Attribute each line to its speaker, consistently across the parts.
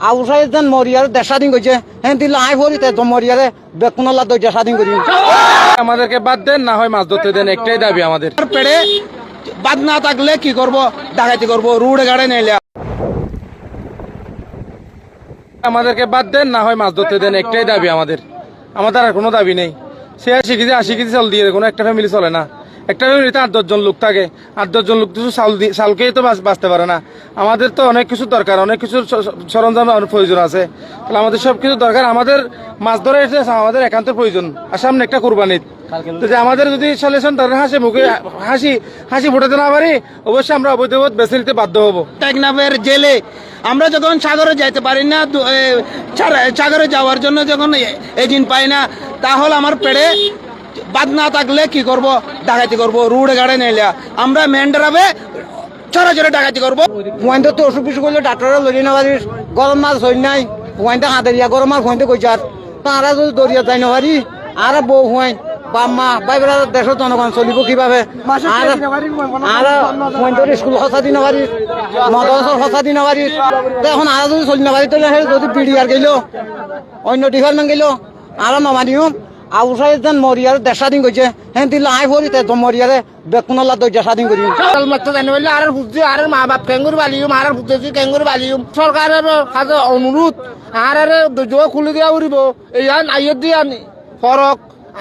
Speaker 1: আউসাই যেন মরিয়ার দেশ স্বাধীন করছে হ্যাঁ দিল আই ভরিতে তো মরিয়ারে বেকুনল্লা তো দেশ স্বাধীন করি
Speaker 2: আমাদেরকে বাদ দেন, না হয় মাছ ধরতে দেন, একটাই দাবি আমাদের।
Speaker 3: পেড়ে বাদ না থাকলে কি করব, ডাকাতি করব, রুড়ে গাড়ে নিলে।
Speaker 2: আমাদেরকে বাদ দেন, না হয় মাছ ধরতে দেন, একটাই দাবি আমাদের। আমাদের আর কোনো দাবি নেই। সে 80 কেজি চাল দিয়ে কোনো একটা ফ্যামিলি চলে না। একটা ফ্যামিলিতে 8-10 জন লোক থাকে, 8-10 জন লোক কিছু চালকেই তো বাঁচতে পারে না। আমাদের তো অনেক কিছু দরকার, অনেক কিছু সরঞ্জাম প্রয়োজন আছে। তাহলে আমাদের সব কিছু দরকার। আমাদের মাছ ধরে এসেছে আমাদের একান্ত প্রয়োজন। আর সামনে একটা কোরবানির, যে আমাদের যদি সলিউশন ধরেন হাসি মুখে হাসি ফোটাতে না পারি, অবশ্যই আমরা অবৈধ বেছে নিতে বাধ্য হবো।
Speaker 3: টেকনাফের জেলে আমরা যখন সাগরে যাইতে পারি না, সাগরে যাওয়ার জন্য যখন এজেন্ট পাই না, তাহলে আমার পেড়ে বাদ না থাকলে কি করব, ডাকাতি করব, রুড়ে গাড়ে নিলে আমরা মেন্ডারাবে চরে ডাকাতি করবো।
Speaker 1: ওয়াইন তো অসুখ বিসুখ করলে ডাক্তাররা লড়ি না পারিস, গরম মাছ হই নাই ওয়াইনটা হাতেরিয়া গরম মাছ হইতে কইছার তারা যদি দরিয়া যাই না পারি আর বউ হুয়াইন বাম্মা বাইবেলা দেশের জনগণ চলিব কিভাবে? আর ওয়াইনটোর স্কুল সঁচা দিন পারিস, মদরসর সঁচা দিন পারিস, এখন আর যদি চলি না পারি তাহলে যদি বিডিআর গেল অন্য ডিপার্টমেন্ট গেল আর নমানিও আউসাই যেন মরিয়ার দেশ স্বাধীন করছে হ্যাঁ দিল আই ভরিতে তো মরিয়ারে বেকুনল্লা তো দেশ স্বাধীন করি
Speaker 3: আর বুঝছি আর মা বাপ কেঙ্গুর বালিউম আর বুঝতেছি কেঙ্গুর বালিউম সরকারের কাছে অনুরোধ আর দুর্যোগ খুলে দিয়া উড়িব এই আইয়ত দিয়ে ফরক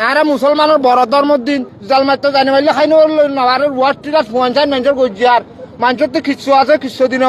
Speaker 3: আর মুসলমানের বড় ধর্মের দিন জাল মারতে জানি পারলে খাই আর ওয়ার্ড টিরা পঞ্চায়েত মানুষের গজিয়ার মানুষের তো খিচ্ছু আছে খিচ্ছু দিন